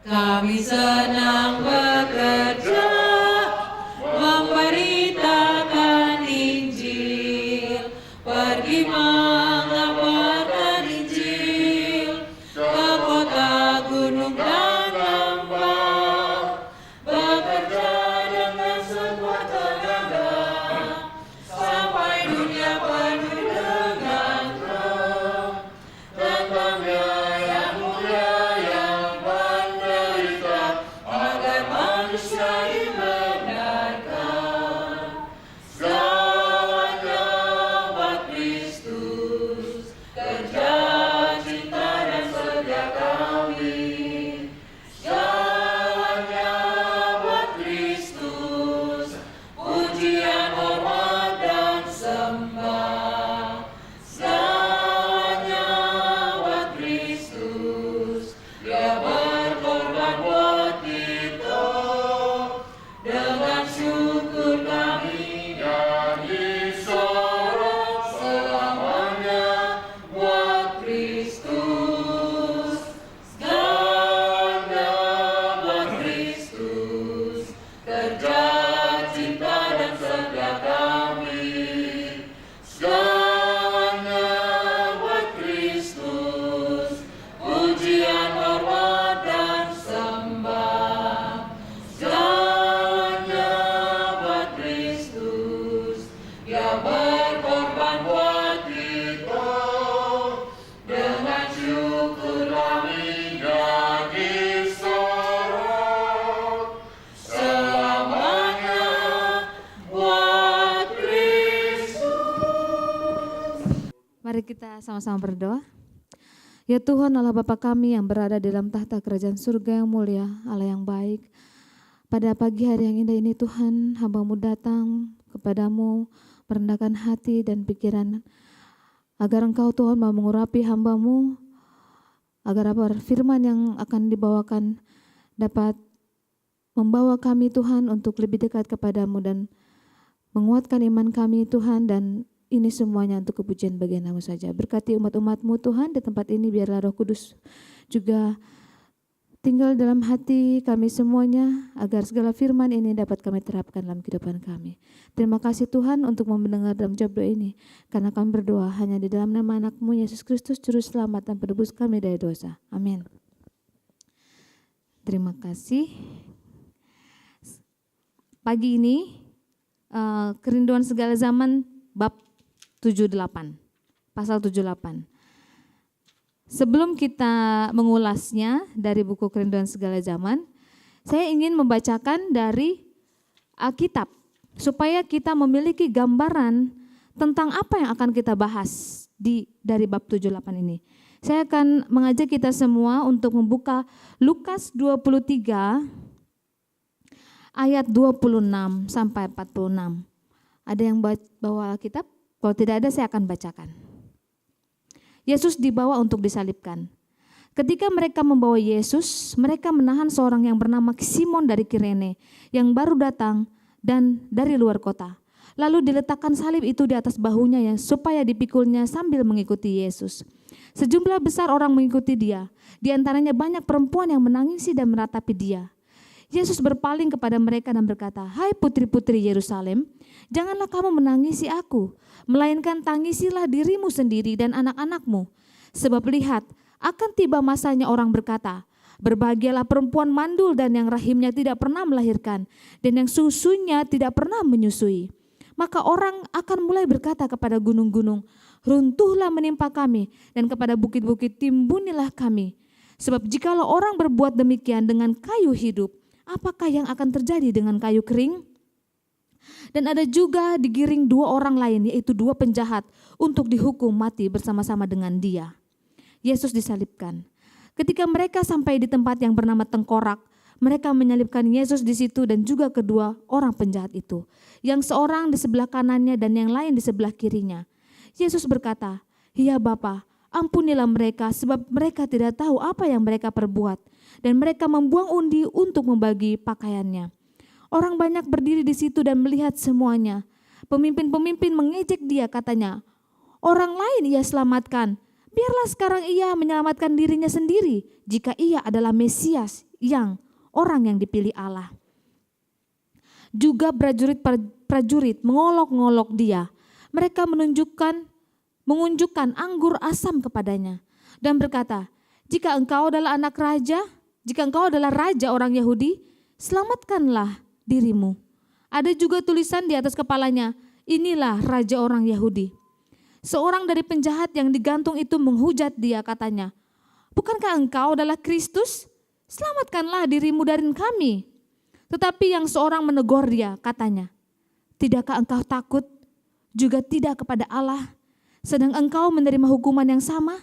Kami senang bekerja, memberitakan Injil, pergi mengabarkan Injil ke kota, gunung, dan lembah, bekerja dengan sekuat tenaga, sampai dunia penuh dengan Roh, tentangnya yang mulia yang menderita, agar manusia dibenarkan. Segalanya buat Kristus, kerja, cinta, dan setia kami. Segalanya buat Kristus, pujian, hormat, dan sembah. Segalanya buat Kristus, Dia berkorban buat kita. Dengan syukur kami nyanyi sorak selamanya buat Kristus. Segalanya buat Kristus, kerja, cinta, dan setia kami. Segalanya buat Kristus, pujian, hormat, dan sembah. Segalanya buat Kristus, Dia berkorban buat kita. Dengan syukur kami nyanyi sorak selamanya buat Kristus. Mari kita sama-sama berdoa. Ya Tuhan Allah Bapa kami yang berada di dalam tahta kerajaan surga yang mulia, Allah yang baik. Pada pagi hari yang indah ini Tuhan, hamba-Mu datang kepadamu, merendahkan hati dan pikiran, agar Engkau Tuhan mau mengurapi hamba-Mu, agar apa firman yang akan dibawakan dapat membawa kami Tuhan untuk lebih dekat kepadamu dan menguatkan iman kami Tuhan, dan ini semuanya untuk kepujian bagi nama-Mu saja. Berkati umat-umat-Mu Tuhan di tempat ini, biarlah Roh Kudus juga tinggal dalam hati kami semuanya, agar segala firman ini dapat kami terapkan dalam kehidupan kami. Terima kasih Tuhan untuk mendengar dalam jawab doa ini, karena kami berdoa hanya di dalam nama anak-Mu Yesus Kristus, Juru Selamat dan Penebus kami dari dosa. Amin. Terima kasih. Pagi ini kerinduan segala zaman bab 78, pasal 78. Sebelum kita mengulasnya dari buku Kerinduan Segala Zaman, saya ingin membacakan dari Alkitab supaya kita memiliki gambaran tentang apa yang akan kita bahas dari bab 78 ini. Saya akan mengajak kita semua untuk membuka Lukas 23 ayat 26 sampai 46. Ada yang bawa Alkitab? Kalau tidak ada, saya akan bacakan. Yesus dibawa untuk disalibkan. Ketika mereka membawa Yesus, mereka menahan seorang yang bernama Simon dari Kirene, yang baru datang dan dari luar kota. Lalu diletakkan salib itu di atas bahunya ya, supaya dipikulnya sambil mengikuti Yesus. Sejumlah besar orang mengikuti dia, di antaranya banyak perempuan yang menangisi dan meratapi dia. Yesus berpaling kepada mereka dan berkata, "Hai putri-putri Yerusalem, janganlah kamu menangisi aku, melainkan tangisilah dirimu sendiri dan anak-anakmu. Sebab lihat, akan tiba masanya orang berkata, berbahagialah perempuan mandul dan yang rahimnya tidak pernah melahirkan, dan yang susunya tidak pernah menyusui. Maka orang akan mulai berkata kepada gunung-gunung, runtuhlah menimpa kami, dan kepada bukit-bukit timbunilah kami. Sebab jikalau orang berbuat demikian dengan kayu hidup, apakah yang akan terjadi dengan kayu kering? Dan ada juga digiring dua orang lain, yaitu dua penjahat, untuk dihukum mati bersama-sama dengan dia." Yesus disalibkan. Ketika mereka sampai di tempat yang bernama Tengkorak, mereka menyalibkan Yesus di situ dan juga kedua orang penjahat itu, yang seorang di sebelah kanannya dan yang lain di sebelah kirinya. Yesus berkata, "Ya Bapa, ampunilah mereka, sebab mereka tidak tahu apa yang mereka perbuat." Dan mereka membuang undi untuk membagi pakaiannya. Orang banyak berdiri di situ dan melihat semuanya. Pemimpin-pemimpin mengejek dia, katanya, "Orang lain ia selamatkan, biarlah sekarang ia menyelamatkan dirinya sendiri jika ia adalah Mesias, yang orang yang dipilih Allah. Juga prajurit mengolok-ngolok dia. Mereka mengunjukkan anggur asam kepadanya dan berkata, jika engkau adalah anak raja, jika engkau adalah raja orang Yahudi, selamatkanlah dirimu. Ada juga tulisan di atas kepalanya, inilah raja orang Yahudi. Seorang dari penjahat yang digantung itu menghujat dia, katanya, bukankah engkau adalah Kristus? Selamatkanlah dirimu dari kami. Tetapi yang seorang menegur dia, katanya, tidakkah engkau takut juga tidak kepada Allah, sedang engkau menerima hukuman yang sama?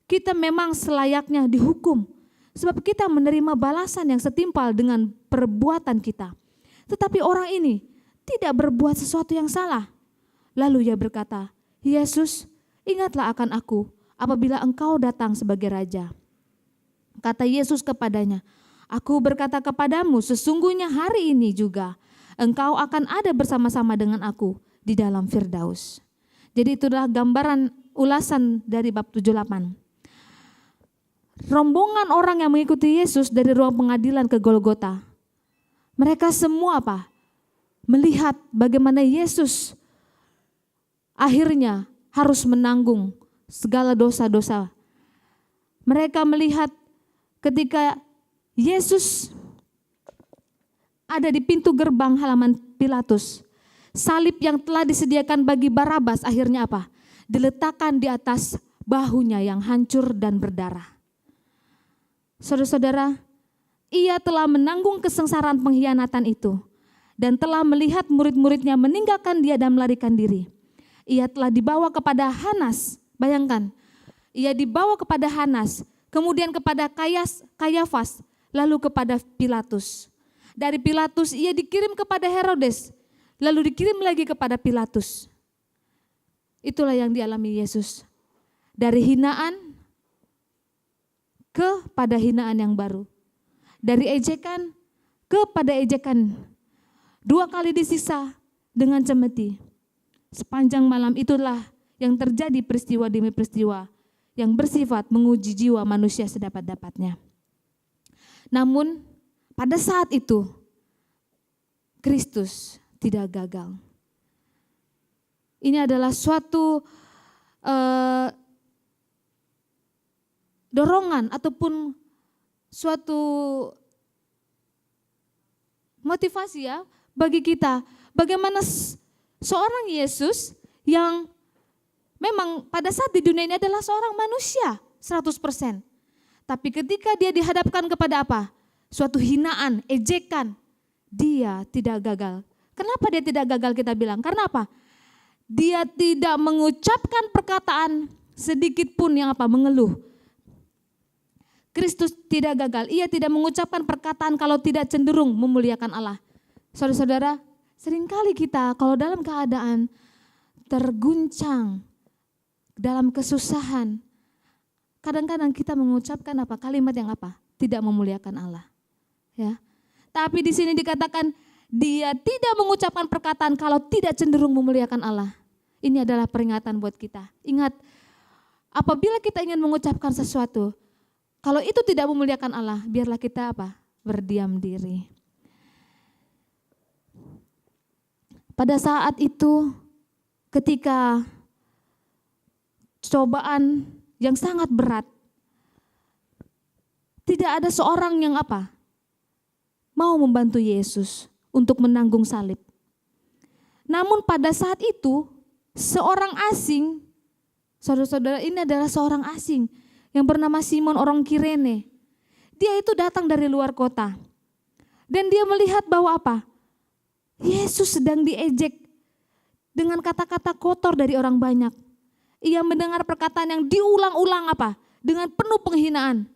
Kita memang selayaknya dihukum, sebab kita menerima balasan yang setimpal dengan perbuatan kita. Tetapi orang ini tidak berbuat sesuatu yang salah. Lalu ia berkata, Yesus, ingatlah akan aku apabila engkau datang sebagai raja. Kata Yesus kepadanya, aku berkata kepadamu, sesungguhnya hari ini juga engkau akan ada bersama-sama dengan aku di dalam Firdaus. Jadi itulah gambaran ulasan dari bab 78. Rombongan orang yang mengikuti Yesus dari ruang pengadilan ke Golgota. Mereka semua apa? Melihat bagaimana Yesus akhirnya harus menanggung segala dosa-dosa. Mereka melihat ketika Yesus ada di pintu gerbang halaman Pilatus, salib yang telah disediakan bagi Barabas akhirnya apa? Diletakkan di atas bahunya yang hancur dan berdarah. Saudara-saudara, ia telah menanggung kesengsaraan pengkhianatan itu dan telah melihat murid-muridnya meninggalkan dia dan melarikan diri. Ia telah dibawa kepada Hanas, bayangkan, ia dibawa kepada Hanas, kemudian kepada Kayafas, lalu kepada Pilatus. Dari Pilatus ia dikirim kepada Herodes, lalu dikirim lagi kepada Pilatus. Itulah yang dialami Yesus. Dari hinaan kepada hinaan yang baru. Dari ejekan kepada ejekan. 2 kali disiksa dengan cemeti. Sepanjang malam itulah yang terjadi peristiwa demi peristiwa yang bersifat menguji jiwa manusia sedapat-dapatnya. Namun pada saat itu Kristus tidak gagal. Ini adalah suatu dorongan ataupun suatu motivasi ya bagi kita. Bagaimana seorang Yesus yang memang pada saat di dunia ini adalah seorang manusia 100%. Tapi ketika dia dihadapkan kepada apa? Suatu hinaan, ejekan, dia tidak gagal. Kenapa dia tidak gagal kita bilang? Karena apa? Dia tidak mengucapkan perkataan sedikit pun yang apa? Mengeluh. Kristus tidak gagal, ia tidak mengucapkan perkataan kalau tidak cenderung memuliakan Allah. Saudara-saudara, seringkali kita kalau dalam keadaan terguncang, dalam kesusahan, kadang-kadang kita mengucapkan apa? Kalimat yang apa? Tidak memuliakan Allah. Ya. Tapi di sini dikatakan dia tidak mengucapkan perkataan kalau tidak cenderung memuliakan Allah. Ini adalah peringatan buat kita. Ingat, apabila kita ingin mengucapkan sesuatu, kalau itu tidak memuliakan Allah, biarlah kita apa? Berdiam diri. Pada saat itu, ketika cobaan yang sangat berat, tidak ada seorang yang apa? Mau membantu Yesus untuk menanggung salib. Namun pada saat itu, seorang asing, saudara-saudara, ini adalah seorang asing yang bernama Simon orang Kirene. Dia itu datang dari luar kota. Dan dia melihat bahwa apa? Yesus sedang diejek dengan kata-kata kotor dari orang banyak. Ia mendengar perkataan yang diulang-ulang apa? Dengan penuh penghinaan.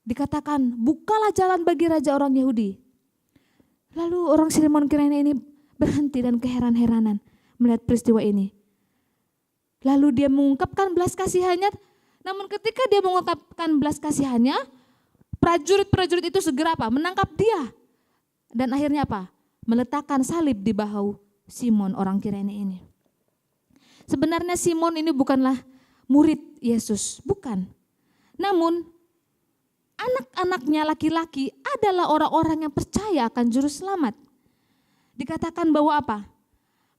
Dikatakan, bukalah jalan bagi raja orang Yahudi. Lalu orang Simon Kirene ini berhenti dan keheran-heranan melihat peristiwa ini. Lalu dia mengungkapkan belas kasihannya. Namun ketika dia mengungkapkan belas kasihannya, prajurit-prajurit itu segera apa? Menangkap dia. Dan akhirnya apa? Meletakkan salib di bahu Simon orang Kirene ini. Sebenarnya Simon ini bukanlah murid Yesus, bukan. Namun anak-anaknya laki-laki adalah orang-orang yang percaya akan juru selamat. Dikatakan bahwa apa?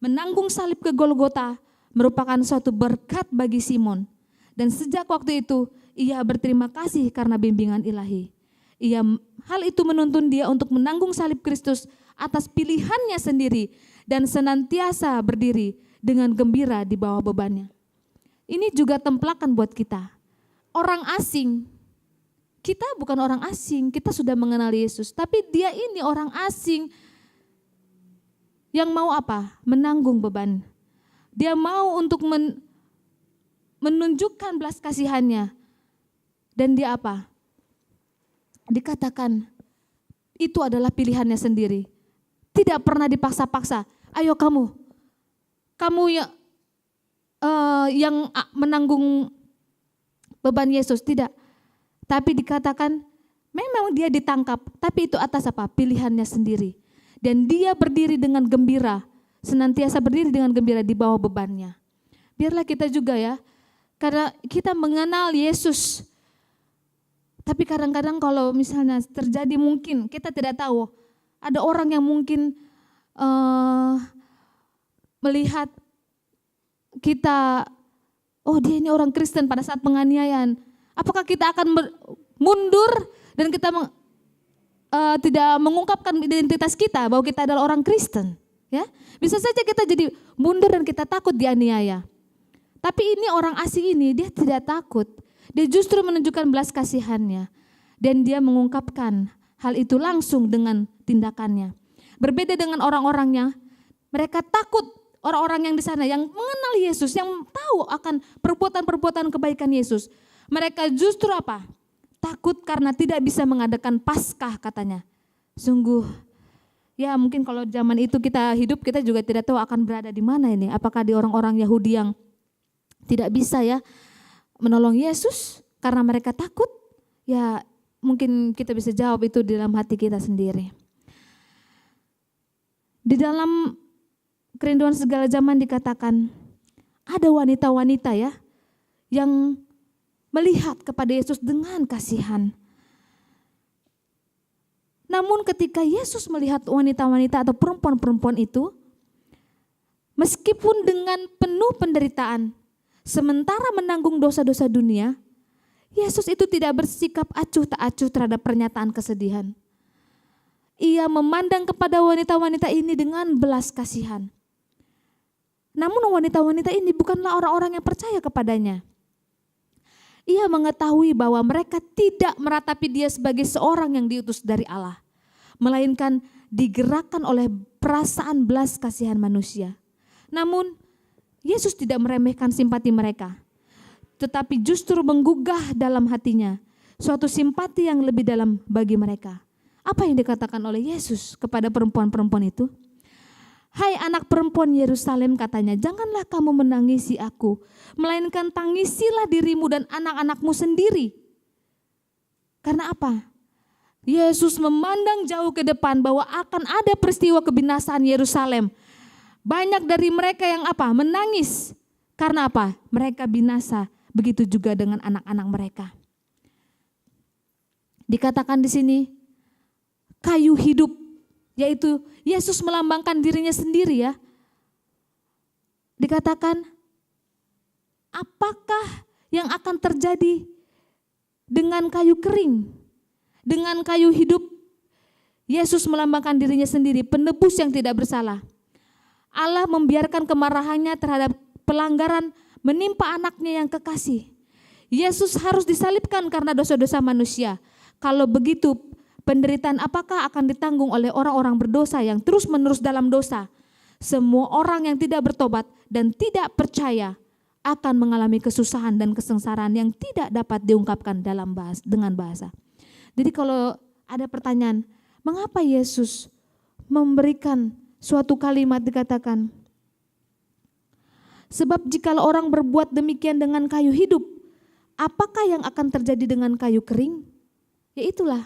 Menanggung salib ke Golgota merupakan suatu berkat bagi Simon. Dan sejak waktu itu ia berterima kasih karena bimbingan ilahi. Hal itu menuntun dia untuk menanggung salib Kristus atas pilihannya sendiri dan senantiasa berdiri dengan gembira di bawah bebannya. Ini juga templakan buat kita. Orang asing, kita bukan orang asing, kita sudah mengenal Yesus. Tapi dia ini orang asing yang mau apa? Menanggung beban. Dia mau untuk menunjukkan belas kasihannya. Dan dia apa? Dikatakan itu adalah pilihannya sendiri. Tidak pernah dipaksa-paksa. Ayo kamu yang menanggung beban Yesus, tidak. Tapi dikatakan memang dia ditangkap, tapi itu atas apa? Pilihannya sendiri. Dan dia berdiri dengan gembira, senantiasa berdiri dengan gembira di bawah bebannya. Biarlah kita juga ya, karena kita mengenal Yesus. Tapi kadang-kadang kalau misalnya terjadi mungkin kita tidak tahu, ada orang yang mungkin melihat kita, oh dia ini orang Kristen pada saat penganiayaan. Apakah kita akan mundur dan kita tidak mengungkapkan identitas kita bahwa kita adalah orang Kristen? Ya, bisa saja kita jadi mundur dan kita takut dianiaya. Tapi ini orang asing ini dia tidak takut. Dia justru menunjukkan belas kasihannya. Dan dia mengungkapkan hal itu langsung dengan tindakannya. Berbeda dengan orang-orangnya, mereka takut, orang-orang yang di sana yang mengenal Yesus, yang tahu akan perbuatan-perbuatan kebaikan Yesus. Mereka justru apa? Takut karena tidak bisa mengadakan Paskah katanya. Sungguh, ya mungkin kalau zaman itu kita hidup, kita juga tidak tahu akan berada di mana ini. Apakah di orang-orang Yahudi yang tidak bisa ya menolong Yesus karena mereka takut? Ya mungkin kita bisa jawab itu di dalam hati kita sendiri. Di dalam Kerinduan Segala Zaman dikatakan ada wanita-wanita ya yang melihat kepada Yesus dengan kasihan. Namun ketika Yesus melihat wanita-wanita atau perempuan-perempuan itu, meskipun dengan penuh penderitaan, sementara menanggung dosa-dosa dunia, Yesus itu tidak bersikap acuh tak acuh terhadap pernyataan kesedihan. Ia memandang kepada wanita-wanita ini dengan belas kasihan. Namun wanita-wanita ini bukanlah orang-orang yang percaya kepadanya. Ia mengetahui bahwa mereka tidak meratapi dia sebagai seorang yang diutus dari Allah, melainkan digerakkan oleh perasaan belas kasihan manusia. Namun Yesus tidak meremehkan simpati mereka, tetapi justru menggugah dalam hatinya suatu simpati yang lebih dalam bagi mereka. Apa yang dikatakan oleh Yesus kepada perempuan-perempuan itu? Hai anak perempuan Yerusalem, katanya, janganlah kamu menangisi aku, melainkan tangisilah dirimu dan anak-anakmu sendiri. Karena apa? Yesus memandang jauh ke depan bahwa akan ada peristiwa kebinasaan Yerusalem. Banyak dari mereka yang apa? Menangis. Karena apa? Mereka binasa. Begitu juga dengan anak-anak mereka. Dikatakan di sini kayu hidup, yaitu Yesus melambangkan dirinya sendiri ya. Dikatakan apakah yang akan terjadi dengan kayu kering, dengan kayu hidup? Yesus melambangkan dirinya sendiri, penebus yang tidak bersalah. Allah membiarkan kemarahannya terhadap pelanggaran menimpa anaknya yang kekasih. Yesus harus disalibkan karena dosa-dosa manusia. Kalau begitu, penderitaan apakah akan ditanggung oleh orang-orang berdosa yang terus-menerus dalam dosa? Semua orang yang tidak bertobat dan tidak percaya akan mengalami kesusahan dan kesengsaraan yang tidak dapat diungkapkan dengan bahasa. Jadi kalau ada pertanyaan, mengapa Yesus memberikan suatu kalimat dikatakan, sebab jikalau orang berbuat demikian dengan kayu hidup, apakah yang akan terjadi dengan kayu kering? Ya itulah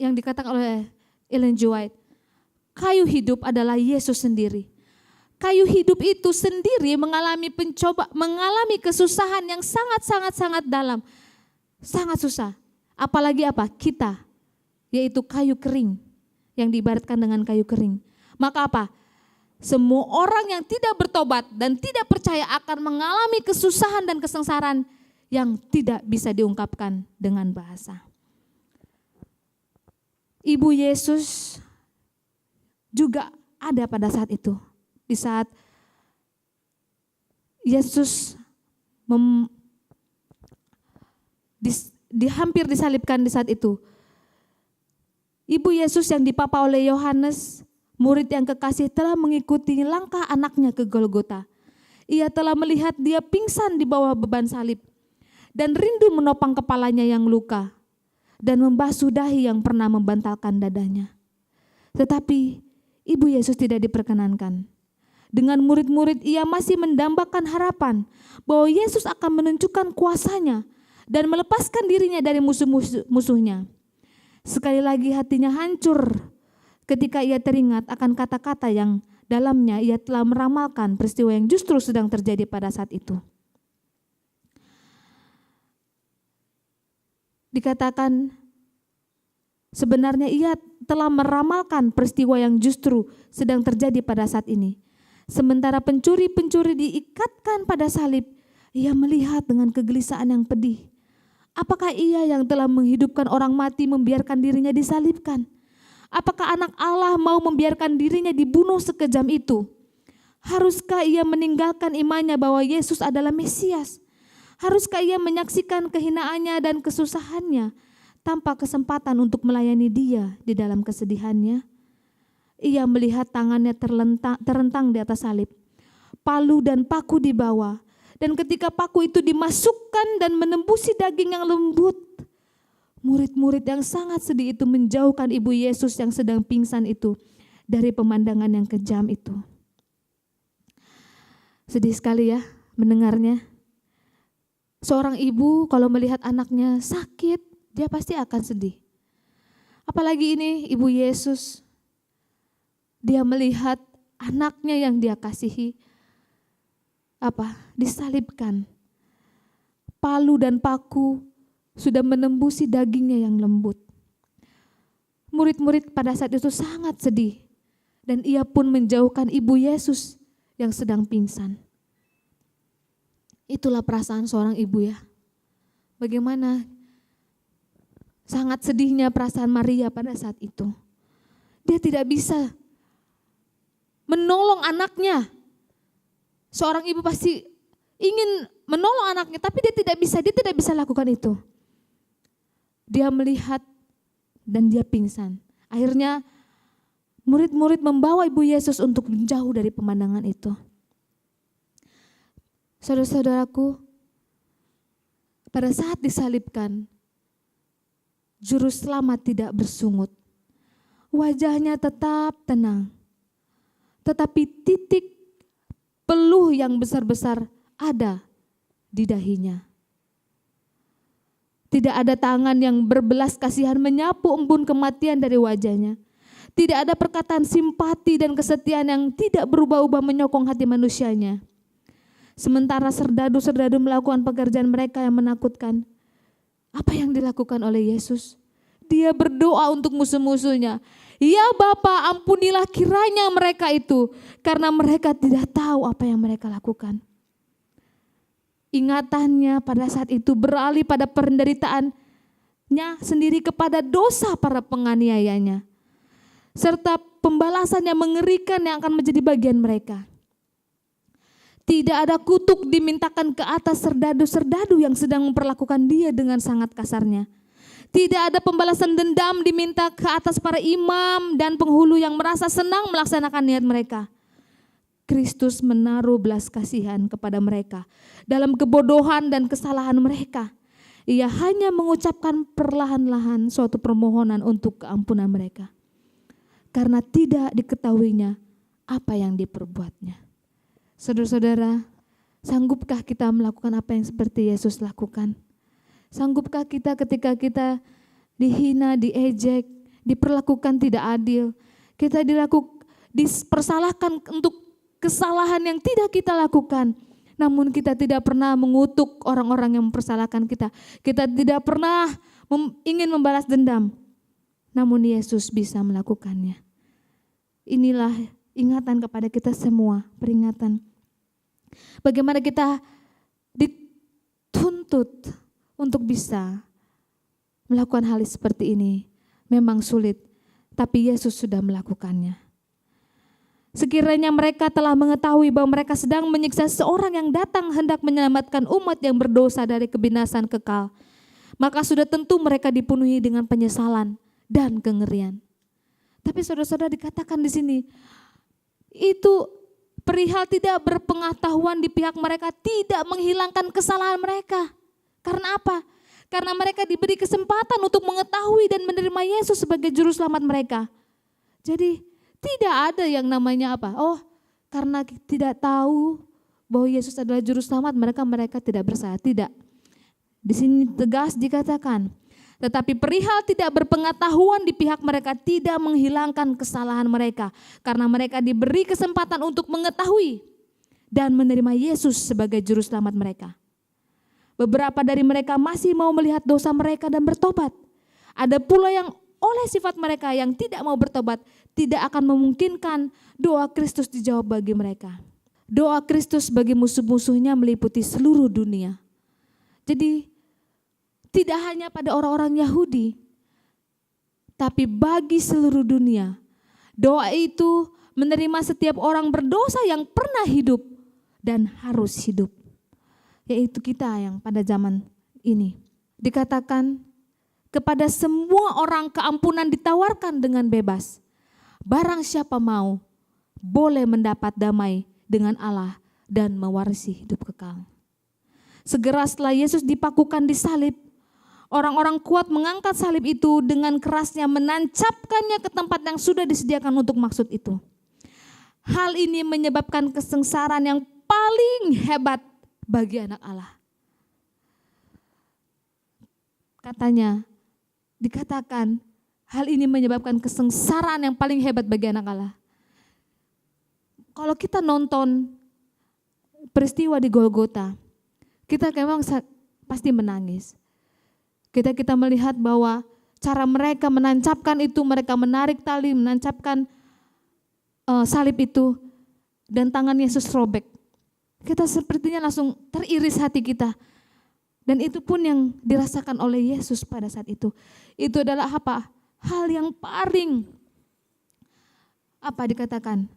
yang dikatakan oleh Ellen G. White. Kayu hidup adalah Yesus sendiri. kayu hidup itu sendiri mengalami kesusahan yang sangat dalam. Sangat susah. Apalagi apa? Kita, yaitu kayu kering yang diibaratkan dengan kayu kering. Maka apa? Semua orang yang tidak bertobat dan tidak percaya akan mengalami kesusahan dan kesengsaraan yang tidak bisa diungkapkan dengan bahasa. Ibu Yesus juga ada pada saat itu. Di saat Yesus hampir disalibkan di saat itu. Ibu Yesus yang dipapa oleh Yohanes, murid yang kekasih, telah mengikuti langkah anaknya ke Golgota. Ia telah melihat dia pingsan di bawah beban salib dan rindu menopang kepalanya yang luka dan membasuh dahi yang pernah membantalkan dadanya. Tetapi Ibu Yesus tidak diperkenankan. Dengan murid-murid ia masih mendambakan harapan bahwa Yesus akan menunjukkan kuasanya dan melepaskan dirinya dari musuh-musuhnya. Sekali lagi hatinya hancur ketika ia teringat akan kata-kata yang dalamnya ia telah meramalkan peristiwa yang justru sedang terjadi pada saat itu. Dikatakan sebenarnya ia telah meramalkan peristiwa yang justru sedang terjadi pada saat ini. Sementara pencuri-pencuri diikatkan pada salib, ia melihat dengan kegelisahan yang pedih. Apakah ia yang telah menghidupkan orang mati membiarkan dirinya disalibkan? Apakah anak Allah mau membiarkan dirinya dibunuh sekejam itu? Haruskah ia meninggalkan imannya bahwa Yesus adalah Mesias? Haruskah ia menyaksikan kehinaannya dan kesusahannya tanpa kesempatan untuk melayani dia di dalam kesedihannya? Ia melihat tangannya terentang di atas salib, palu dan paku di bawah. Dan ketika paku itu dimasukkan dan menembusi daging yang lembut, murid-murid yang sangat sedih itu menjauhkan Ibu Yesus yang sedang pingsan itu dari pemandangan yang kejam itu. Sedih sekali ya mendengarnya. Seorang ibu kalau melihat anaknya sakit, dia pasti akan sedih. Apalagi ini Ibu Yesus, dia melihat anaknya yang dia kasihi disalibkan. Palu dan paku sudah menembusi dagingnya yang lembut. Murid-murid pada saat itu sangat sedih dan ia pun menjauhkan Ibu Yesus yang sedang pingsan. Itulah perasaan seorang ibu ya. Bagaimana sangat sedihnya perasaan Maria pada saat itu. Dia tidak bisa menolong anaknya. Seorang ibu pasti ingin menolong anaknya, tapi dia tidak bisa lakukan itu. Dia melihat dan dia pingsan. Akhirnya murid-murid membawa Ibu Yesus untuk menjauh dari pemandangan itu. Saudara-saudaraku, pada saat disalibkan, Juru Selamat tidak bersungut. Wajahnya tetap tenang. Tetapi titik peluh yang besar-besar ada di dahinya. Tidak ada tangan yang berbelas kasihan menyapu embun kematian dari wajahnya. Tidak ada perkataan simpati dan kesetiaan yang tidak berubah-ubah menyokong hati manusianya. Sementara serdadu-serdadu melakukan pekerjaan mereka yang menakutkan, apa yang dilakukan oleh Yesus? Dia berdoa untuk musuh-musuhnya. Ya Bapa, ampunilah kiranya mereka itu, karena mereka tidak tahu apa yang mereka lakukan. Ingatannya pada saat itu beralih pada penderitaannya sendiri kepada dosa para penganiayanya, serta pembalasan yang mengerikan yang akan menjadi bagian mereka. Tidak ada kutuk dimintakan ke atas serdadu-serdadu yang sedang memperlakukan dia dengan sangat kasarnya. Tidak ada pembalasan dendam diminta ke atas para imam dan penghulu yang merasa senang melaksanakan niat mereka. Kristus menaruh belas kasihan kepada mereka dalam kebodohan dan kesalahan mereka. Ia hanya mengucapkan perlahan-lahan suatu permohonan untuk keampunan mereka. Karena tidak diketahuinya apa yang diperbuatnya. Saudara-saudara, sanggupkah kita melakukan apa yang seperti Yesus lakukan? Sanggupkah kita ketika kita dihina, diejek, diperlakukan tidak adil, kita dipersalahkan untuk kesalahan yang tidak kita lakukan. Namun kita tidak pernah mengutuk orang-orang yang mempersalahkan kita. Kita tidak pernah ingin membalas dendam. Namun Yesus bisa melakukannya. Inilah ingatan kepada kita semua, peringatan. Bagaimana kita dituntut untuk bisa melakukan hal seperti ini. Memang sulit, tapi Yesus sudah melakukannya. Sekiranya mereka telah mengetahui bahwa mereka sedang menyiksa seorang yang datang hendak menyelamatkan umat yang berdosa dari kebinasan kekal, maka sudah tentu mereka dipenuhi dengan penyesalan dan kengerian. Tapi saudara-saudara, dikatakan di sini, itu perihal tidak berpengetahuan di pihak mereka tidak menghilangkan kesalahan mereka. Karena apa? Karena mereka diberi kesempatan untuk mengetahui dan menerima Yesus sebagai juru selamat mereka. Jadi tidak ada yang namanya apa? Oh, karena tidak tahu bahwa Yesus adalah juru selamat, mereka tidak bersalah. Tidak. Di sini tegas dikatakan, tetapi perihal tidak berpengetahuan di pihak mereka tidak menghilangkan kesalahan mereka, karena mereka diberi kesempatan untuk mengetahui dan menerima Yesus sebagai juru selamat mereka. Beberapa dari mereka masih mau melihat dosa mereka dan bertobat. Ada pula yang oleh sifat mereka yang tidak mau bertobat, tidak akan memungkinkan doa Kristus dijawab bagi mereka. Doa Kristus bagi musuh-musuhnya meliputi seluruh dunia. Jadi tidak hanya pada orang-orang Yahudi, tapi bagi seluruh dunia. Doa itu menerima setiap orang berdosa yang pernah hidup dan harus hidup. Yaitu kita yang pada zaman ini. Dikatakan kepada semua orang keampunan ditawarkan dengan bebas. Barang siapa mau, boleh mendapat damai dengan Allah dan mewarisi hidup kekal. Segera setelah Yesus dipakukan di salib, orang-orang kuat mengangkat salib itu dengan kerasnya menancapkannya ke tempat yang sudah disediakan untuk maksud itu. Hal ini menyebabkan kesengsaraan yang paling hebat bagi anak Allah. Katanya, dikatakan hal ini menyebabkan kesengsaraan yang paling hebat bagi anak Allah. Kalau kita nonton peristiwa di Golgota, kita memang pasti menangis. Kita melihat bahwa cara mereka menancapkan itu, mereka menarik tali, menancapkan salib itu, dan tangan Yesus robek. Kita sepertinya langsung teriris hati kita. Dan itu pun yang dirasakan oleh Yesus pada saat itu. Itu adalah apa? Hal yang paling, dikatakan?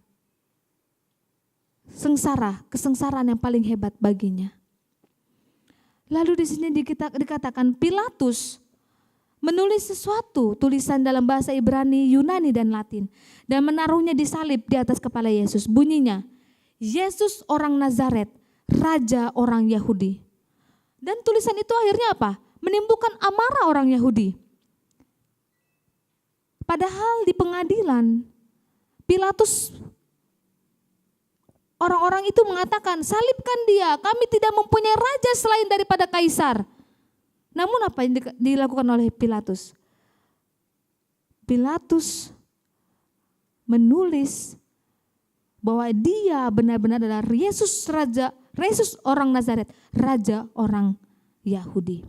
Kesengsaraan yang paling hebat baginya. Lalu di sini dikatakan Pilatus menulis sesuatu, tulisan dalam bahasa Ibrani, Yunani, dan Latin. Dan menaruhnya di salib di atas kepala Yesus. Bunyinya, Yesus orang Nazaret, Raja orang Yahudi. Dan tulisan itu akhirnya apa? Menimbulkan amarah orang Yahudi. Padahal di pengadilan, Pilatus, orang-orang itu mengatakan, salibkan dia, kami tidak mempunyai raja selain daripada Kaisar. Namun apa yang dilakukan oleh Pilatus? Pilatus menulis bahwa dia benar-benar adalah Yesus orang Nazaret, Raja orang Yahudi.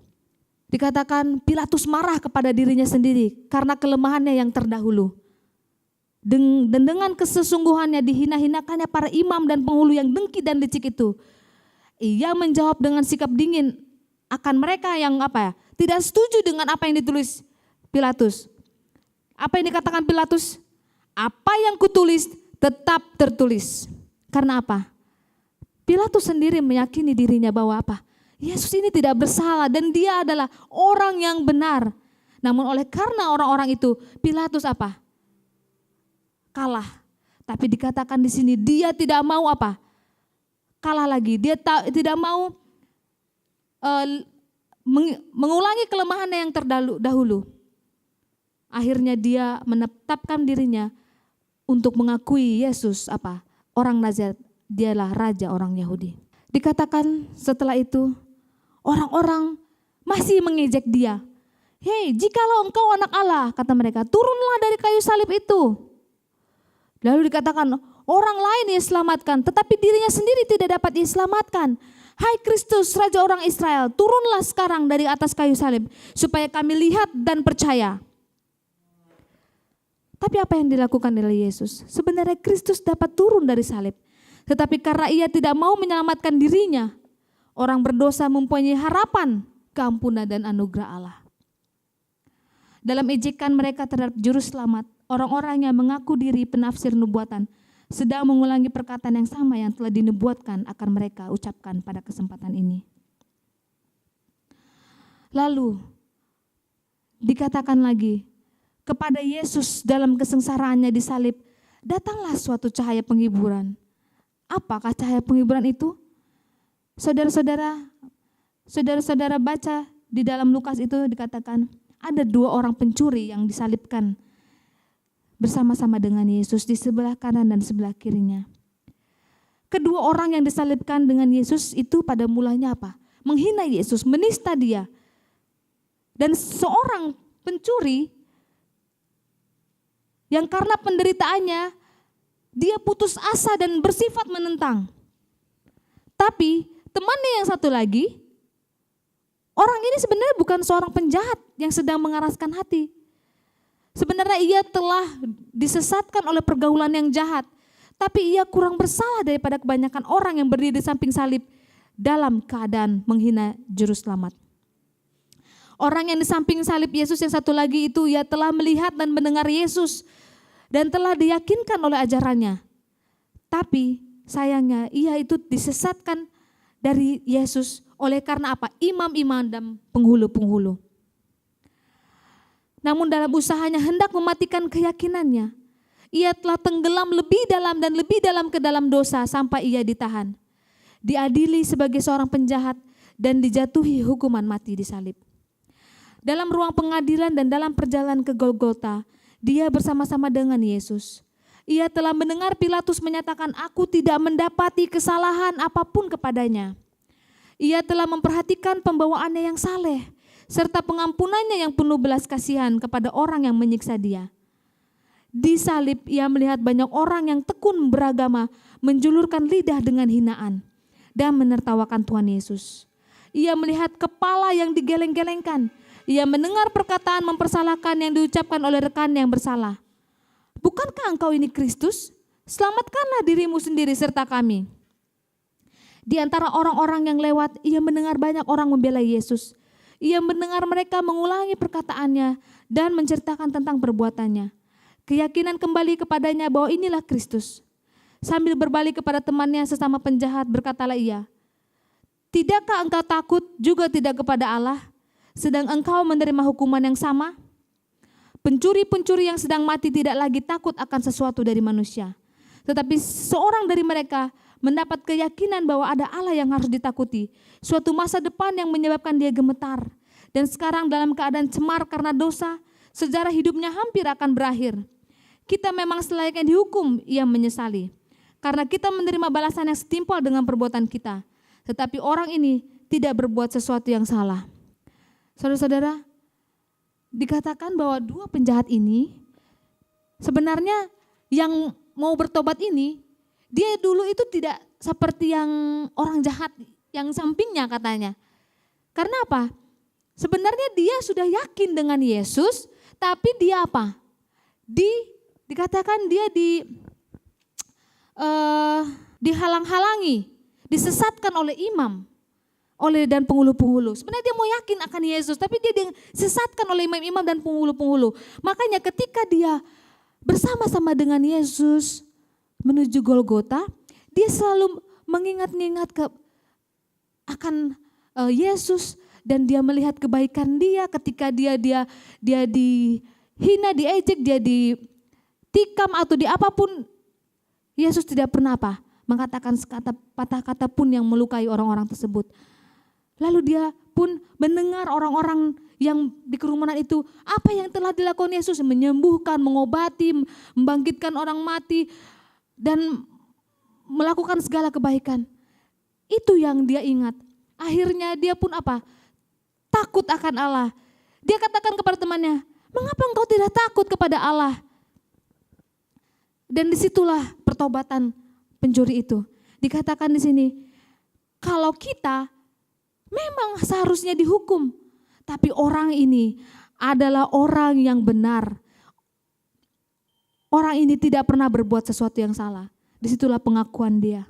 Dikatakan Pilatus marah kepada dirinya sendiri karena kelemahannya yang terdahulu. Dan dengan kesesungguhannya dihina-hinakannya para imam dan penghulu yang dengki dan licik itu. Ia menjawab dengan sikap dingin akan mereka yang tidak setuju dengan apa yang ditulis Pilatus. Apa yang dikatakan Pilatus? Apa yang kutulis tetap tertulis. Karena apa? Pilatus sendiri meyakini dirinya bahwa Yesus ini tidak bersalah dan dia adalah orang yang benar. Namun oleh karena orang-orang itu, Pilatus kalah. Tapi dikatakan di sini dia tidak mau kalah lagi. Dia tidak mau mengulangi kelemahannya yang terdahulu. Akhirnya dia menetapkan dirinya untuk mengakui Yesus orang Nazaret, dialah Raja orang Yahudi. Dikatakan setelah itu orang-orang masih mengejek dia. Hei, jikalau engkau anak Allah, kata mereka, turunlah dari kayu salib itu. Lalu dikatakan, orang lain ia selamatkan, tetapi dirinya sendiri tidak dapat ia selamatkan. Hai Kristus, Raja orang Israel, turunlah sekarang dari atas kayu salib, supaya kami lihat dan percaya. Tapi apa yang dilakukan oleh Yesus? Sebenarnya Kristus dapat turun dari salib, tetapi karena ia tidak mau menyelamatkan dirinya, orang berdosa mempunyai harapan keampunan dan anugerah Allah. Dalam ejekan mereka terhadap juru selamat, orang-orang yang mengaku diri penafsir nubuatan sedang mengulangi perkataan yang sama yang telah dinubuatkan akan mereka ucapkan pada kesempatan ini. Lalu dikatakan lagi, kepada Yesus dalam kesengsaraannya di salib, datanglah suatu cahaya penghiburan. Apakah cahaya penghiburan itu? Saudara-saudara baca di dalam Lukas itu dikatakan, ada 2 orang pencuri yang disalibkan bersama-sama dengan Yesus di sebelah kanan dan sebelah kirinya. Kedua orang yang disalibkan dengan Yesus itu pada mulanya apa? Menghina Yesus, menista dia. Dan seorang pencuri yang karena penderitaannya dia putus asa dan bersifat menentang. Tapi temannya yang satu lagi, orang ini sebenarnya bukan seorang penjahat yang sedang mengeraskan hati. Sebenarnya ia telah disesatkan oleh pergaulan yang jahat, tapi ia kurang bersalah daripada kebanyakan orang yang berdiri di samping salib dalam keadaan menghina juru selamat. Orang yang di samping salib Yesus yang satu lagi itu, ia telah melihat dan mendengar Yesus dan telah diyakinkan oleh ajarannya. Tapi sayangnya ia itu disesatkan dari Yesus oleh karena apa? Imam-imam dan penghulu-penghulu. Namun dalam usahanya hendak mematikan keyakinannya, ia telah tenggelam lebih dalam dan lebih dalam ke dalam dosa sampai ia ditahan, diadili sebagai seorang penjahat dan dijatuhi hukuman mati di salib. Dalam ruang pengadilan dan dalam perjalanan ke Golgota, dia bersama-sama dengan Yesus. Ia telah mendengar Pilatus menyatakan, aku tidak mendapati kesalahan apapun kepadanya. Ia telah memperhatikan pembawaannya yang saleh, serta pengampunannya yang penuh belas kasihan kepada orang yang menyiksa dia. Di salib ia melihat banyak orang yang tekun beragama menjulurkan lidah dengan hinaan dan menertawakan Tuhan Yesus. Ia melihat kepala yang digeleng-gelengkan. Ia mendengar perkataan mempersalahkan yang diucapkan oleh rekan yang bersalah. Bukankah engkau ini Kristus? Selamatkanlah dirimu sendiri serta kami. Di antara orang-orang yang lewat, ia mendengar banyak orang membela Yesus. Ia mendengar mereka mengulangi perkataannya dan menceritakan tentang perbuatannya. Keyakinan kembali kepadanya bahwa inilah Kristus. Sambil berbalik kepada temannya sesama penjahat, berkatalah ia, tidakkah engkau takut juga tidak kepada Allah, sedang engkau menerima hukuman yang sama? Pencuri-pencuri yang sedang mati tidak lagi takut akan sesuatu dari manusia. Tetapi seorang dari mereka mendapat keyakinan bahwa ada Allah yang harus ditakuti. Suatu masa depan yang menyebabkan dia gemetar. Dan sekarang dalam keadaan cemar karena dosa, sejarah hidupnya hampir akan berakhir. Kita memang selayaknya dihukum, ia menyesali. Karena kita menerima balasan yang setimpal dengan perbuatan kita. Tetapi orang ini tidak berbuat sesuatu yang salah. Saudara-saudara, dikatakan bahwa 2 penjahat ini sebenarnya yang mau bertobat ini, dia dulu itu tidak seperti yang orang jahat yang sampingnya katanya. Karena apa? Sebenarnya dia sudah yakin dengan Yesus, tapi dia apa? Dikatakan dia dihalang-halangi, disesatkan oleh imam, dan penghulu-penghulu. Sebenarnya dia mau yakin akan Yesus, tapi dia disesatkan oleh imam-imam dan penghulu-penghulu. Makanya ketika dia bersama-sama dengan Yesus menuju Golgota, dia selalu mengingat-ingat akan Yesus, dan dia melihat kebaikan dia ketika dia dihina, diejek, dia ditikam atau di apapun. Yesus tidak pernah mengatakan patah kata pun yang melukai orang-orang tersebut. Lalu dia pun mendengar orang-orang yang di kerumunan itu, apa yang telah dilakukan Yesus, menyembuhkan, mengobati, membangkitkan orang mati, dan melakukan segala kebaikan. Itu yang dia ingat. Akhirnya dia pun takut akan Allah. Dia katakan kepada temannya, mengapa engkau tidak takut kepada Allah? Dan disitulah pertobatan pencuri itu. Dikatakan di sini, kalau kita memang seharusnya dihukum, tapi orang ini adalah orang yang benar. Orang ini tidak pernah berbuat sesuatu yang salah. Disitulah pengakuan dia.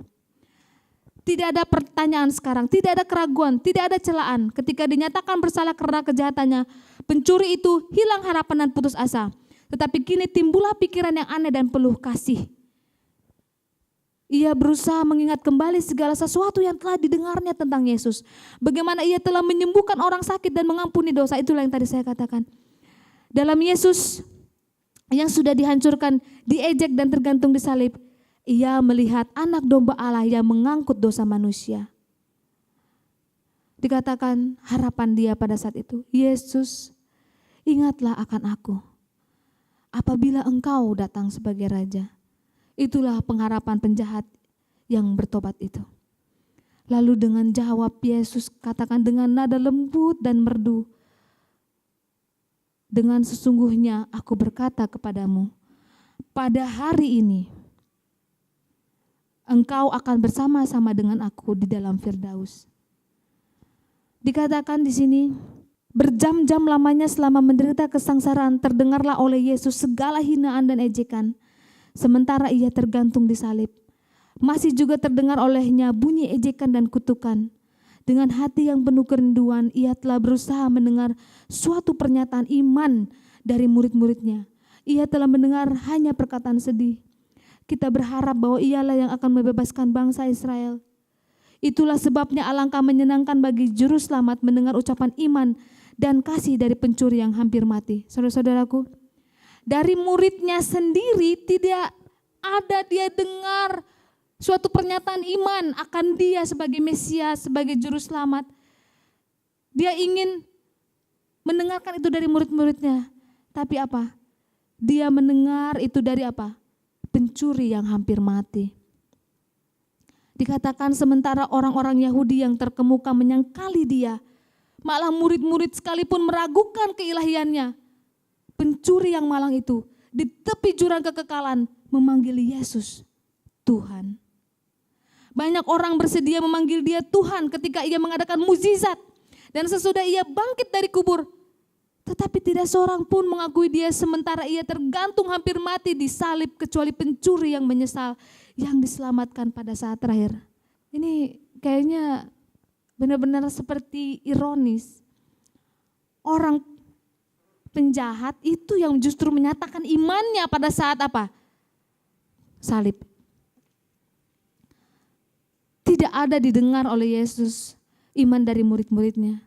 Tidak ada pertanyaan sekarang, tidak ada keraguan, tidak ada celaan. Ketika dinyatakan bersalah karena kejahatannya, pencuri itu hilang harapan dan putus asa. Tetapi kini timbullah pikiran yang aneh dan penuh kasih. Ia berusaha mengingat kembali segala sesuatu yang telah didengarnya tentang Yesus. Bagaimana ia telah menyembuhkan orang sakit dan mengampuni dosa. Itulah yang tadi saya katakan. Dalam Yesus yang sudah dihancurkan, diejek dan tergantung di salib, ia melihat anak domba Allah yang mengangkut dosa manusia. Dikatakan harapan dia pada saat itu, Yesus, ingatlah akan aku apabila engkau datang sebagai raja. Itulah pengharapan penjahat yang bertobat itu. Lalu dengan jawab Yesus katakan dengan nada lembut dan merdu, dengan sesungguhnya aku berkata kepadamu, pada hari ini engkau akan bersama-sama dengan aku di dalam Firdaus. Dikatakan di sini, berjam-jam lamanya selama menderita kesengsaraan terdengarlah oleh Yesus segala hinaan dan ejekan. Sementara ia tergantung di salib, masih juga terdengar olehnya bunyi ejekan dan kutukan. Dengan hati yang penuh kerinduan, ia telah berusaha mendengar suatu pernyataan iman dari murid-muridnya. Ia telah mendengar hanya perkataan sedih. Kita berharap bahwa ialah yang akan membebaskan bangsa Israel. Itulah sebabnya alangkah menyenangkan bagi juru selamat mendengar ucapan iman dan kasih dari pencuri yang hampir mati. Saudara-saudaraku, dari muridnya sendiri tidak ada dia dengar suatu pernyataan iman akan dia sebagai Mesias, sebagai juru selamat. Dia ingin mendengarkan itu dari murid-muridnya. Tapi apa? Dia mendengar itu dari apa? Pencuri yang hampir mati. Dikatakan sementara orang-orang Yahudi yang terkemuka menyangkali dia, malah murid-murid sekalipun meragukan keilahiannya, pencuri yang malang itu di tepi jurang kekekalan memanggil Yesus Tuhan. Banyak orang bersedia memanggil dia Tuhan ketika ia mengadakan mukjizat dan sesudah ia bangkit dari kubur. Tetapi tidak seorang pun mengakui dia sementara ia tergantung hampir mati di salib kecuali pencuri yang menyesal yang diselamatkan pada saat terakhir. Ini kayaknya benar-benar seperti ironis. Orang penjahat itu yang justru menyatakan imannya pada saat apa? Salib. Tidak ada didengar oleh Yesus iman dari murid-muridnya.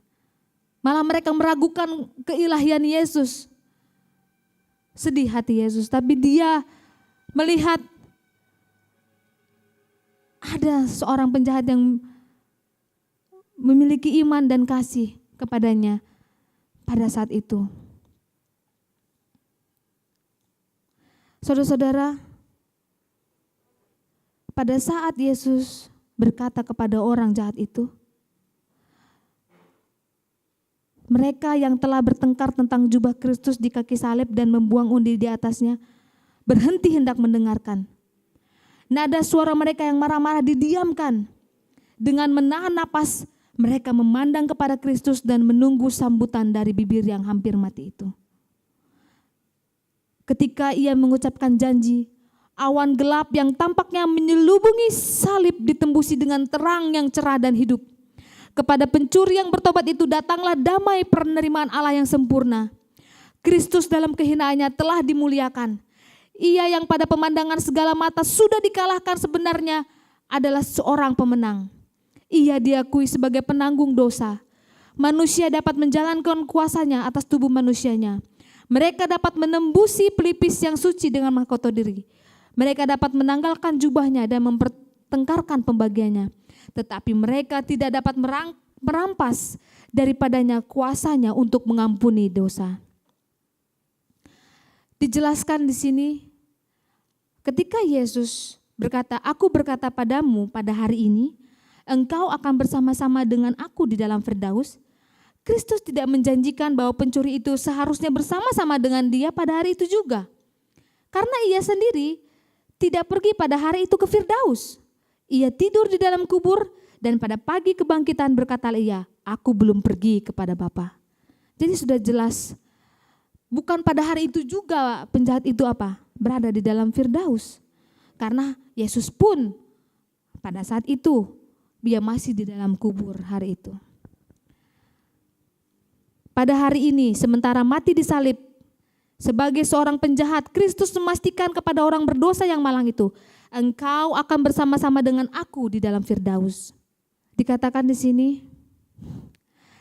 Malah mereka meragukan keilahian Yesus. Sedih hati Yesus, tapi dia melihat ada seorang penjahat yang memiliki iman dan kasih kepadanya pada saat itu. Saudara-saudara, pada saat Yesus berkata kepada orang jahat itu, mereka yang telah bertengkar tentang jubah Kristus di kaki salib dan membuang undi di atasnya, berhenti hendak mendengarkan. Nada suara mereka yang marah-marah didiamkan. Dengan menahan napas, mereka memandang kepada Kristus dan menunggu sambutan dari bibir yang hampir mati itu. Ketika ia mengucapkan janji, awan gelap yang tampaknya menyelubungi salib ditembusi dengan terang yang cerah dan hidup. Kepada pencuri yang bertobat itu datanglah damai penerimaan Allah yang sempurna. Kristus dalam kehinaannya telah dimuliakan. Ia yang pada pemandangan segala mata sudah dikalahkan sebenarnya adalah seorang pemenang. Ia diakui sebagai penanggung dosa. Manusia dapat menjalankan kuasanya atas tubuh manusianya. Mereka dapat menembusi pelipis yang suci dengan mahkota diri. Mereka dapat menanggalkan jubahnya dan mempertengkarkan pembagiannya. Tetapi mereka tidak dapat merampas daripadanya kuasanya untuk mengampuni dosa. Dijelaskan di sini, ketika Yesus berkata, "Aku berkata padamu pada hari ini, engkau akan bersama-sama dengan aku di dalam Firdaus." Kristus tidak menjanjikan bahwa pencuri itu seharusnya bersama-sama dengan dia pada hari itu juga. Karena ia sendiri tidak pergi pada hari itu ke Firdaus. Ia tidur di dalam kubur dan pada pagi kebangkitan berkatalah ia, aku belum pergi kepada Bapa. Jadi sudah jelas, bukan pada hari itu juga penjahat itu apa? Berada di dalam Firdaus. Karena Yesus pun pada saat itu dia masih di dalam kubur hari itu. Pada hari ini sementara mati disalib sebagai seorang penjahat, Kristus memastikan kepada orang berdosa yang malang itu, engkau akan bersama-sama dengan aku di dalam Firdaus. Dikatakan di sini,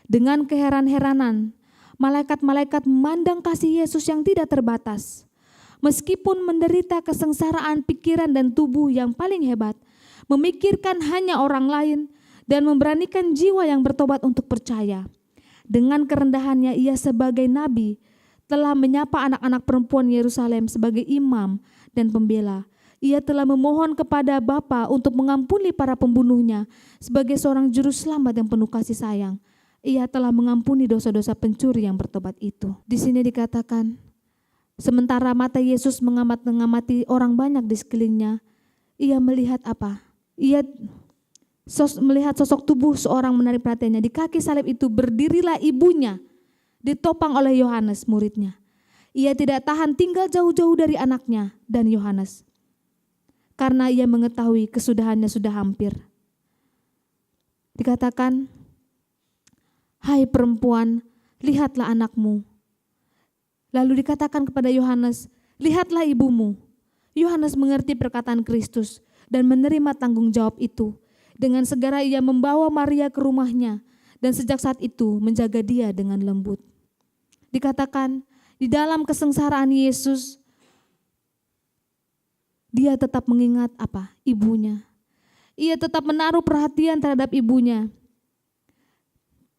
dengan keheran-heranan, malaikat-malaikat memandang kasih Yesus yang tidak terbatas. Meskipun menderita kesengsaraan pikiran dan tubuh yang paling hebat, memikirkan hanya orang lain dan memberanikan jiwa yang bertobat untuk percaya. Dengan kerendahannya ia sebagai nabi telah menyapa anak-anak perempuan Yerusalem sebagai imam dan pembela. Ia telah memohon kepada Bapa untuk mengampuni para pembunuhnya sebagai seorang juru selamat yang penuh kasih sayang. Ia telah mengampuni dosa-dosa pencuri yang bertobat itu. Di sini dikatakan, sementara mata Yesus mengamati orang banyak di sekelilingnya, ia melihat apa? Ia melihat sosok tubuh seorang menarik perhatiannya. Di kaki salib itu berdirilah ibunya, ditopang oleh Yohanes muridnya. Ia tidak tahan tinggal jauh-jauh dari anaknya dan Yohanes, karena ia mengetahui kesudahannya sudah hampir. Dikatakan, hai perempuan, lihatlah anakmu. Lalu dikatakan kepada Yohanes, lihatlah ibumu. Yohanes mengerti perkataan Kristus dan menerima tanggung jawab itu. Dengan segera ia membawa Maria ke rumahnya dan sejak saat itu menjaga dia dengan lembut. Dikatakan di dalam kesengsaraan Yesus, dia tetap mengingat apa? Ibunya. Ia tetap menaruh perhatian terhadap ibunya.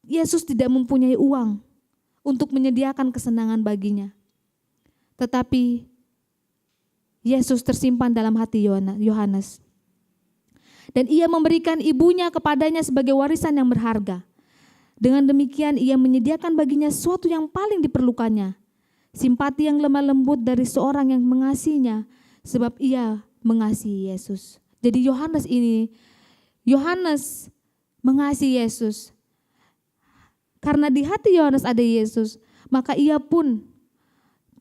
Yesus tidak mempunyai uang untuk menyediakan kesenangan baginya. Tetapi Yesus tersimpan dalam hati Yohanes. Dan ia memberikan ibunya kepadanya sebagai warisan yang berharga. Dengan demikian ia menyediakan baginya sesuatu yang paling diperlukannya. Simpati yang lemah lembut dari seorang yang mengasihinya sebab ia mengasihi Yesus. Jadi Yohanes mengasihi Yesus. Karena di hati Yohanes ada Yesus, maka ia pun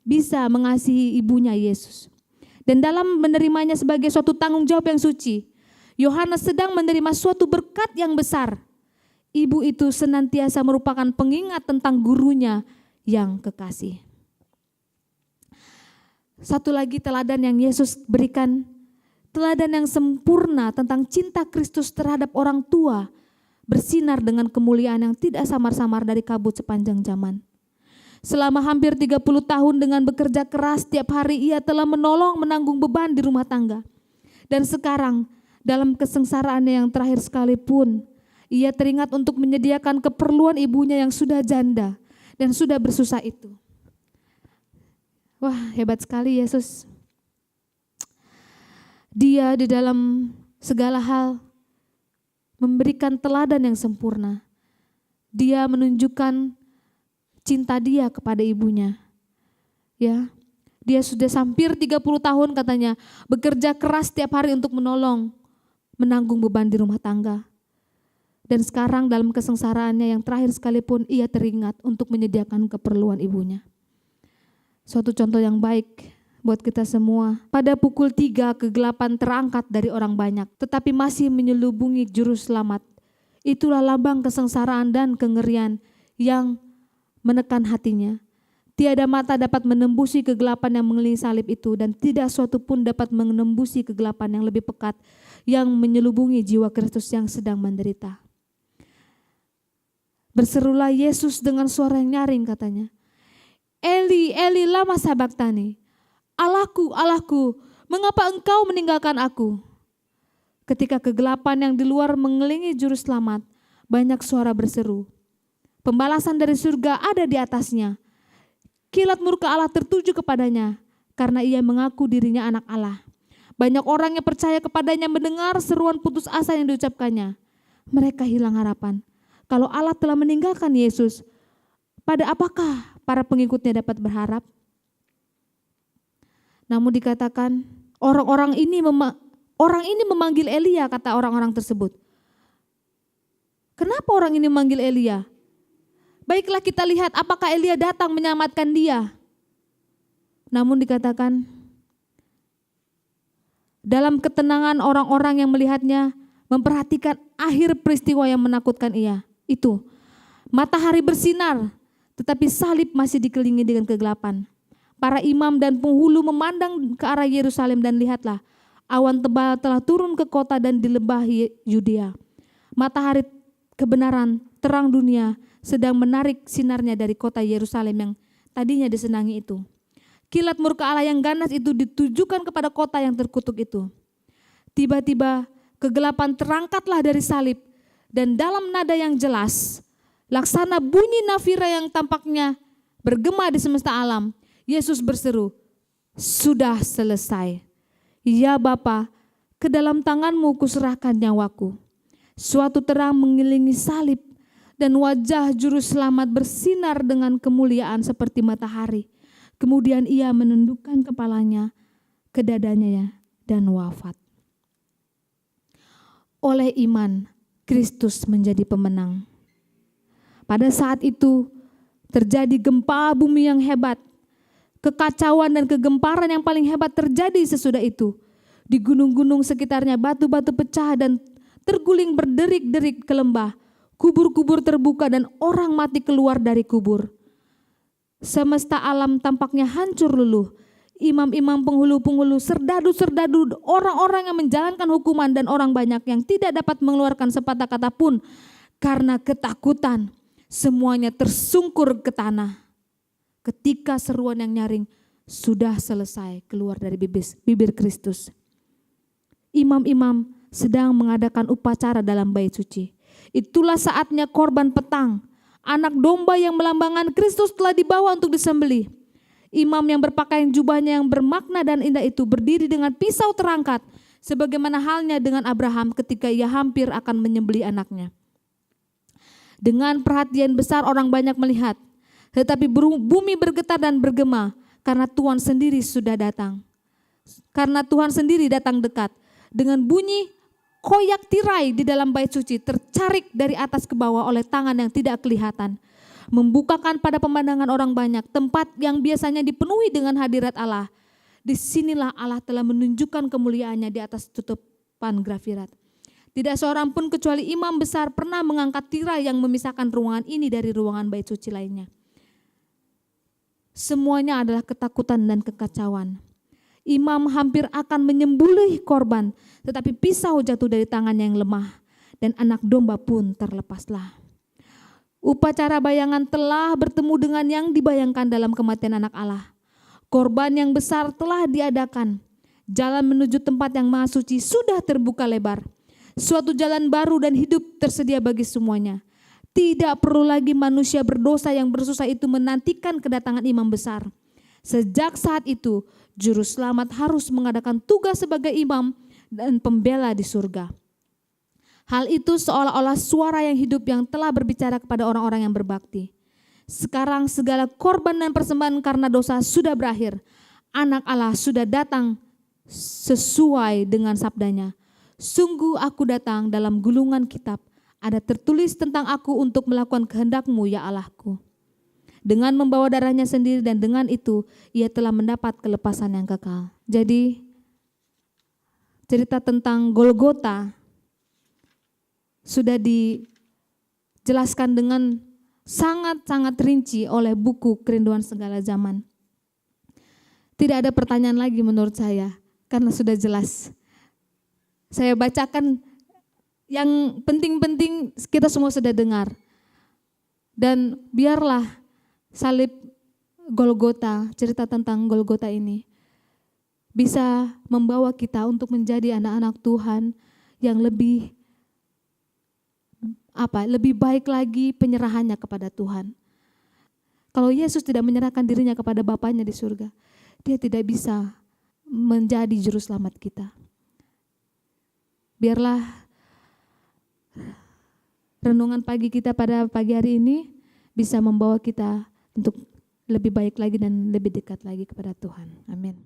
bisa mengasihi ibunya Yesus. Dan dalam menerimanya sebagai suatu tanggung jawab yang suci, Yohanes sedang menerima suatu berkat yang besar. Ibu itu senantiasa merupakan pengingat tentang gurunya yang kekasih. Satu lagi teladan yang Yesus berikan, teladan yang sempurna tentang cinta Kristus terhadap orang tua, bersinar dengan kemuliaan yang tidak samar-samar dari kabut sepanjang zaman. Selama hampir 30 tahun dengan bekerja keras setiap hari ia telah menolong menanggung beban di rumah tangga. Dan sekarang dalam kesengsaraannya yang terakhir sekalipun, ia teringat untuk menyediakan keperluan ibunya yang sudah janda dan sudah bersusah itu. Wah, hebat sekali Yesus. Dia di dalam segala hal memberikan teladan yang sempurna. Dia menunjukkan cinta dia kepada ibunya. Ya, dia sudah hampir 30 tahun katanya bekerja keras setiap hari untuk menolong, menanggung beban di rumah tangga. Dan sekarang dalam kesengsaraannya yang terakhir sekalipun ia teringat untuk menyediakan keperluan ibunya. Suatu contoh yang baik buat kita semua. Pada pukul 3 kegelapan terangkat dari orang banyak, tetapi masih menyelubungi juru selamat. Itulah lambang kesengsaraan dan kengerian yang menekan hatinya. Tiada mata dapat menembusi kegelapan yang mengelilingi salib itu dan tidak suatu pun dapat menembusi kegelapan yang lebih pekat yang menyelubungi jiwa Kristus yang sedang menderita. Berserulah Yesus dengan suara yang nyaring katanya, Eli, Eli lama sabachthani, Allahku, Allahku, mengapa engkau meninggalkan aku? Ketika kegelapan yang di luar mengelilingi juru selamat, banyak suara berseru. Pembalasan dari surga ada di atasnya. Kilat murka Allah tertuju kepadanya karena ia mengaku dirinya anak Allah. Banyak orang yang percaya kepadanya mendengar seruan putus asa yang diucapkannya. Mereka hilang harapan. Kalau Allah telah meninggalkan Yesus, pada apakah para pengikutnya dapat berharap? Namun dikatakan Orang ini memanggil Elia, kata orang-orang tersebut. Kenapa orang ini memanggil Elia? Baiklah kita lihat apakah Elia datang menyelamatkan dia. Namun dikatakan dalam ketenangan orang-orang yang melihatnya memperhatikan akhir peristiwa yang menakutkan itu. Matahari bersinar, tetapi salib masih dikelilingi dengan kegelapan. Para imam dan penghulu memandang ke arah Yerusalem dan lihatlah, awan tebal telah turun ke kota dan di lembah Yudea. Matahari kebenaran, terang dunia sedang menarik sinarnya dari kota Yerusalem yang tadinya disenangi itu. Kilat murka Allah yang ganas itu ditujukan kepada kota yang terkutuk itu. Tiba-tiba kegelapan terangkatlah dari salib dan dalam nada yang jelas, laksana bunyi nafira yang tampaknya bergema di semesta alam, Yesus berseru, "Sudah selesai. Ya Bapa, ke dalam tanganmu kuserahkan nyawaku." Suatu terang mengelilingi salib dan wajah juru selamat bersinar dengan kemuliaan seperti matahari. Kemudian ia menundukkan kepalanya ke dadanya dan wafat. Oleh iman, Kristus menjadi pemenang. Pada saat itu terjadi gempa bumi yang hebat. Kekacauan dan kegemparan yang paling hebat terjadi sesudah itu. Di gunung-gunung sekitarnya batu-batu pecah dan terguling berderik-derik ke lembah. Kubur-kubur terbuka dan orang mati keluar dari kubur. Semesta alam tampaknya hancur luluh. Imam-imam, penghulu-penghulu, serdadu-serdadu, orang-orang yang menjalankan hukuman dan orang banyak yang tidak dapat mengeluarkan sepatah kata pun karena ketakutan. Semuanya tersungkur ke tanah. Ketika seruan yang nyaring sudah selesai keluar dari bibir Kristus. Imam-imam sedang mengadakan upacara dalam bait suci. Itulah saatnya korban petang. Anak domba yang melambangkan Kristus telah dibawa untuk disembelih. Imam yang berpakaian jubahnya yang bermakna dan indah itu berdiri dengan pisau terangkat. Sebagaimana halnya dengan Abraham ketika ia hampir akan menyembelih anaknya. Dengan perhatian besar orang banyak melihat. Tetapi bumi bergetar dan bergema karena Tuhan sendiri sudah datang. Karena Tuhan sendiri datang dekat. Dengan bunyi koyak tirai di dalam bait suci tercarik dari atas ke bawah oleh tangan yang tidak kelihatan. Membukakan pada pemandangan orang banyak tempat yang biasanya dipenuhi dengan hadirat Allah. Disinilah Allah telah menunjukkan kemuliaannya di atas tutupan grafirat. Tidak seorang pun kecuali imam besar pernah mengangkat tirai yang memisahkan ruangan ini dari ruangan bait suci lainnya. Semuanya adalah ketakutan dan kekacauan. Imam hampir akan menyembelih korban, tetapi pisau jatuh dari tangannya yang lemah dan anak domba pun terlepaslah. Upacara bayangan telah bertemu dengan yang dibayangkan dalam kematian anak Allah. Korban yang besar telah diadakan. Jalan menuju tempat yang maha suci sudah terbuka lebar. Suatu jalan baru dan hidup tersedia bagi semuanya. Tidak perlu lagi manusia berdosa yang bersusah itu menantikan kedatangan imam besar. Sejak saat itu, juru selamat harus mengadakan tugas sebagai imam dan pembela di surga. Hal itu seolah-olah suara yang hidup yang telah berbicara kepada orang-orang yang berbakti. Sekarang segala korban dan persembahan karena dosa sudah berakhir. Anak Allah sudah datang sesuai dengan sabdanya. Sungguh aku datang dalam gulungan kitab. Ada tertulis tentang aku untuk melakukan kehendak-Mu ya Allahku. Dengan membawa darahnya sendiri dan dengan itu ia telah mendapat kelepasan yang kekal. Jadi cerita tentang Golgota sudah dijelaskan dengan sangat-sangat rinci oleh buku Kerinduan Segala Zaman. Tidak ada pertanyaan lagi menurut saya karena sudah jelas. Saya bacakan yang penting-penting kita semua sudah dengar. Dan biarlah salib Golgota, cerita tentang Golgota ini bisa membawa kita untuk menjadi anak-anak Tuhan yang lebih baik lagi penyerahannya kepada Tuhan. Kalau Yesus tidak menyerahkan dirinya kepada Bapanya di surga, dia tidak bisa menjadi juru selamat kita. Biarlah renungan pagi kita pada pagi hari ini bisa membawa kita untuk lebih baik lagi dan lebih dekat lagi kepada Tuhan. Amin.